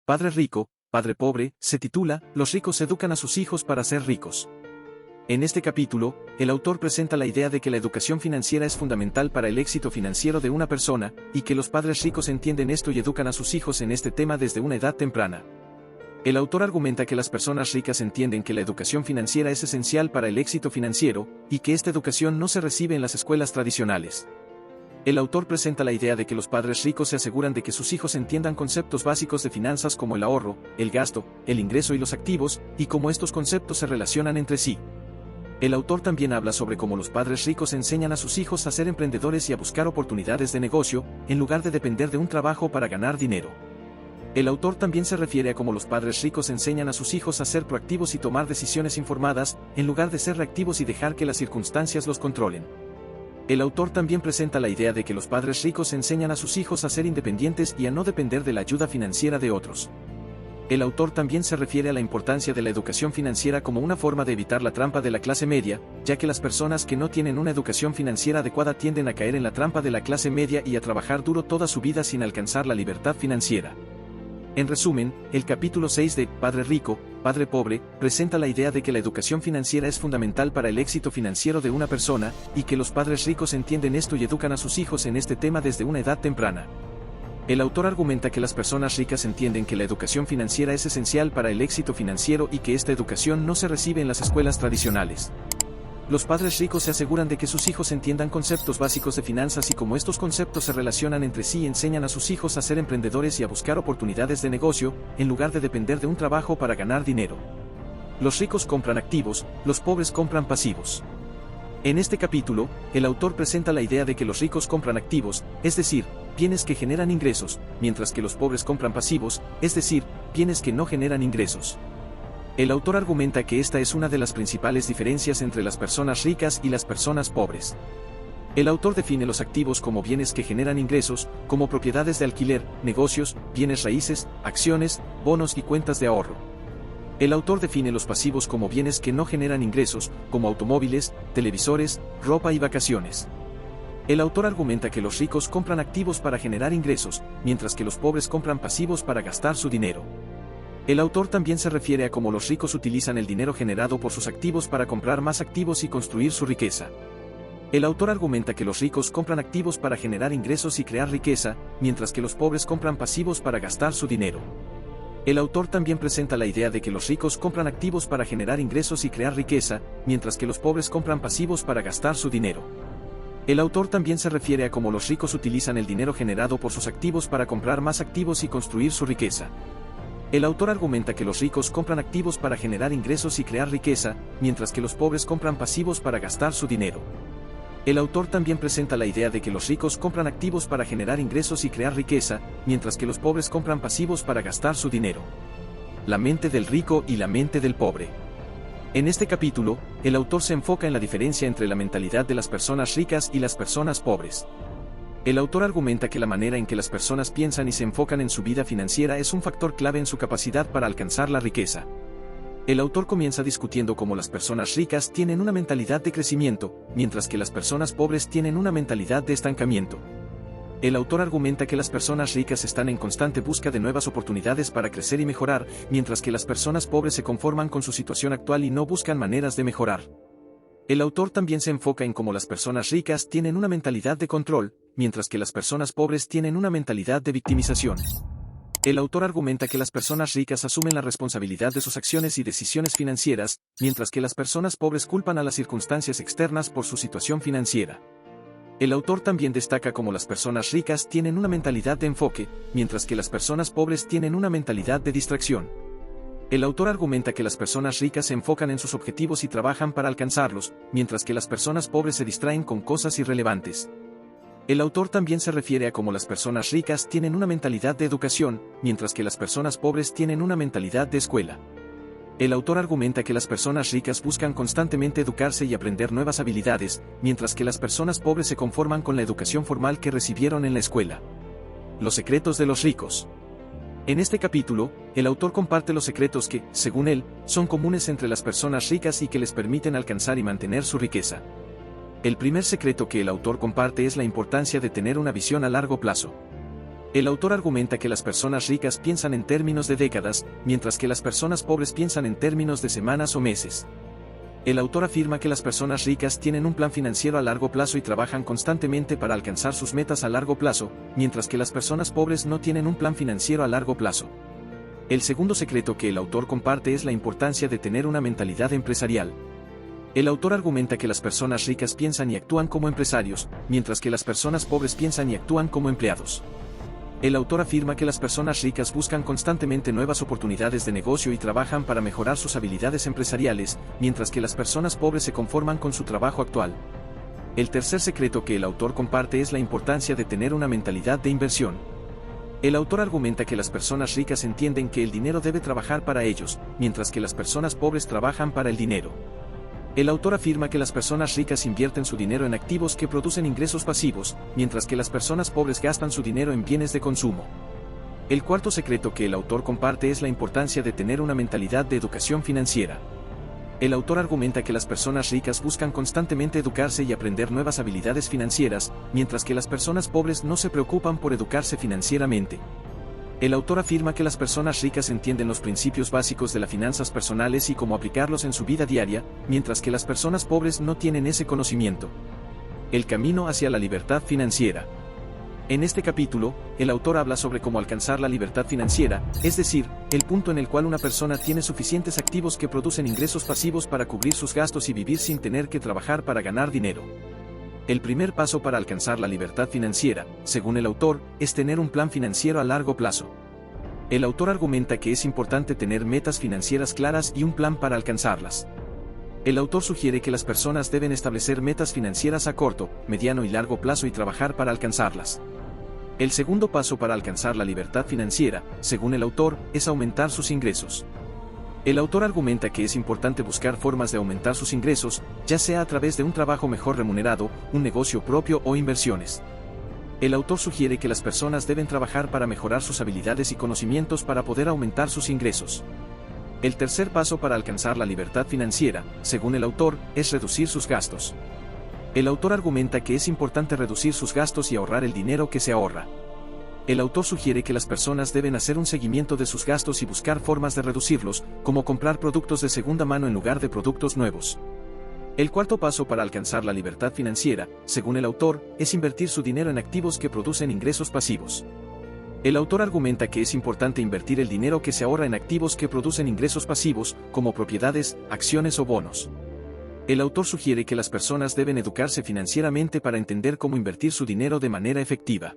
Padre rico, padre pobre, se titula, Los ricos educan a sus hijos para ser ricos. En este capítulo, el autor presenta la idea de que la educación financiera es fundamental para el éxito financiero de una persona, y que los padres ricos entienden esto y educan a sus hijos en este tema desde una edad temprana. El autor argumenta que las personas ricas entienden que la educación financiera es esencial para el éxito financiero, y que esta educación no se recibe en las escuelas tradicionales. El autor presenta la idea de que los padres ricos se aseguran de que sus hijos entiendan conceptos básicos de finanzas como el ahorro, el gasto, el ingreso y los activos, y cómo estos conceptos se relacionan entre sí. El autor también habla sobre cómo los padres ricos enseñan a sus hijos a ser emprendedores y a buscar oportunidades de negocio, en lugar de depender de un trabajo para ganar dinero. El autor también se refiere a cómo los padres ricos enseñan a sus hijos a ser proactivos y tomar decisiones informadas, en lugar de ser reactivos y dejar que las circunstancias los controlen. El autor también presenta la idea de que los padres ricos enseñan a sus hijos a ser independientes y a no depender de la ayuda financiera de otros. El autor también se refiere a la importancia de la educación financiera como una forma de evitar la trampa de la clase media, ya que las personas que no tienen una educación financiera adecuada tienden a caer en la trampa de la clase media y a trabajar duro toda su vida sin alcanzar la libertad financiera. En resumen, el capítulo 6 de Padre rico, padre pobre, presenta la idea de que la educación financiera es fundamental para el éxito financiero de una persona, y que los padres ricos entienden esto y educan a sus hijos en este tema desde una edad temprana. El autor argumenta que las personas ricas entienden que la educación financiera es esencial para el éxito financiero y que esta educación no se recibe en las escuelas tradicionales. Los padres ricos se aseguran de que sus hijos entiendan conceptos básicos de finanzas y cómo estos conceptos se relacionan entre sí y enseñan a sus hijos a ser emprendedores y a buscar oportunidades de negocio, en lugar de depender de un trabajo para ganar dinero. Los ricos compran activos, los pobres compran pasivos. En este capítulo, el autor presenta la idea de que los ricos compran activos, es decir, bienes que generan ingresos, mientras que los pobres compran pasivos, es decir, bienes que no generan ingresos. El autor argumenta que esta es una de las principales diferencias entre las personas ricas y las personas pobres. El autor define los activos como bienes que generan ingresos, como propiedades de alquiler, negocios, bienes raíces, acciones, bonos y cuentas de ahorro. El autor define los pasivos como bienes que no generan ingresos, como automóviles, televisores, ropa y vacaciones. El autor argumenta que los ricos compran activos para generar ingresos, mientras que los pobres compran pasivos para gastar su dinero. El autor también se refiere a cómo los ricos utilizan el dinero generado por sus activos para comprar más activos y construir su riqueza. El autor argumenta que los ricos compran activos para generar ingresos y crear riqueza, mientras que los pobres compran pasivos para gastar su dinero. El autor también presenta la idea de que los ricos compran activos para generar ingresos y crear riqueza, mientras que los pobres compran pasivos para gastar su dinero. El autor también se refiere a cómo los ricos utilizan el dinero generado por sus activos para comprar más activos y construir su riqueza. El autor argumenta que los ricos compran activos para generar ingresos y crear riqueza, mientras que los pobres compran pasivos para gastar su dinero. El autor también presenta la idea de que los ricos compran activos para generar ingresos y crear riqueza, mientras que los pobres compran pasivos para gastar su dinero. La mente del rico y la mente del pobre. En este capítulo, el autor se enfoca en la diferencia entre la mentalidad de las personas ricas y las personas pobres. El autor argumenta que la manera en que las personas piensan y se enfocan en su vida financiera es un factor clave en su capacidad para alcanzar la riqueza. El autor comienza discutiendo cómo las personas ricas tienen una mentalidad de crecimiento, mientras que las personas pobres tienen una mentalidad de estancamiento. El autor argumenta que las personas ricas están en constante busca de nuevas oportunidades para crecer y mejorar, mientras que las personas pobres se conforman con su situación actual y no buscan maneras de mejorar. El autor también se enfoca en cómo las personas ricas tienen una mentalidad de control, mientras que las personas pobres tienen una mentalidad de victimización. El autor argumenta que las personas ricas asumen la responsabilidad de sus acciones y decisiones financieras, mientras que las personas pobres culpan a las circunstancias externas por su situación financiera. El autor también destaca cómo las personas ricas tienen una mentalidad de enfoque, mientras que las personas pobres tienen una mentalidad de distracción. El autor argumenta que las personas ricas se enfocan en sus objetivos y trabajan para alcanzarlos, mientras que las personas pobres se distraen con cosas irrelevantes. El autor también se refiere a cómo las personas ricas tienen una mentalidad de educación, mientras que las personas pobres tienen una mentalidad de escuela. El autor argumenta que las personas ricas buscan constantemente educarse y aprender nuevas habilidades, mientras que las personas pobres se conforman con la educación formal que recibieron en la escuela. Los secretos de los ricos. En este capítulo, el autor comparte los secretos que, según él, son comunes entre las personas ricas y que les permiten alcanzar y mantener su riqueza. El primer secreto que el autor comparte es la importancia de tener una visión a largo plazo. El autor argumenta que las personas ricas piensan en términos de décadas, mientras que las personas pobres piensan en términos de semanas o meses. El autor afirma que las personas ricas tienen un plan financiero a largo plazo y trabajan constantemente para alcanzar sus metas a largo plazo, mientras que las personas pobres no tienen un plan financiero a largo plazo. El segundo secreto que el autor comparte es la importancia de tener una mentalidad empresarial. El autor argumenta que las personas ricas piensan y actúan como empresarios, mientras que las personas pobres piensan y actúan como empleados. El autor afirma que las personas ricas buscan constantemente nuevas oportunidades de negocio y trabajan para mejorar sus habilidades empresariales, mientras que las personas pobres se conforman con su trabajo actual. El tercer secreto que el autor comparte es la importancia de tener una mentalidad de inversión. El autor argumenta que las personas ricas entienden que el dinero debe trabajar para ellos, mientras que las personas pobres trabajan para el dinero. El autor afirma que las personas ricas invierten su dinero en activos que producen ingresos pasivos, mientras que las personas pobres gastan su dinero en bienes de consumo. El cuarto secreto que el autor comparte es la importancia de tener una mentalidad de educación financiera. El autor argumenta que las personas ricas buscan constantemente educarse y aprender nuevas habilidades financieras, mientras que las personas pobres no se preocupan por educarse financieramente. El autor afirma que las personas ricas entienden los principios básicos de las finanzas personales y cómo aplicarlos en su vida diaria, mientras que las personas pobres no tienen ese conocimiento. El camino hacia la libertad financiera. En este capítulo, el autor habla sobre cómo alcanzar la libertad financiera, es decir, el punto en el cual una persona tiene suficientes activos que producen ingresos pasivos para cubrir sus gastos y vivir sin tener que trabajar para ganar dinero. El primer paso para alcanzar la libertad financiera, según el autor, es tener un plan financiero a largo plazo. El autor argumenta que es importante tener metas financieras claras y un plan para alcanzarlas. El autor sugiere que las personas deben establecer metas financieras a corto, mediano y largo plazo y trabajar para alcanzarlas. El segundo paso para alcanzar la libertad financiera, según el autor, es aumentar sus ingresos. El autor argumenta que es importante buscar formas de aumentar sus ingresos, ya sea a través de un trabajo mejor remunerado, un negocio propio o inversiones. El autor sugiere que las personas deben trabajar para mejorar sus habilidades y conocimientos para poder aumentar sus ingresos. El tercer paso para alcanzar la libertad financiera, según el autor, es reducir sus gastos. El autor argumenta que es importante reducir sus gastos y ahorrar el dinero que se ahorra. El autor sugiere que las personas deben hacer un seguimiento de sus gastos y buscar formas de reducirlos, como comprar productos de segunda mano en lugar de productos nuevos. El cuarto paso para alcanzar la libertad financiera, según el autor, es invertir su dinero en activos que producen ingresos pasivos. El autor argumenta que es importante invertir el dinero que se ahorra en activos que producen ingresos pasivos, como propiedades, acciones o bonos. El autor sugiere que las personas deben educarse financieramente para entender cómo invertir su dinero de manera efectiva.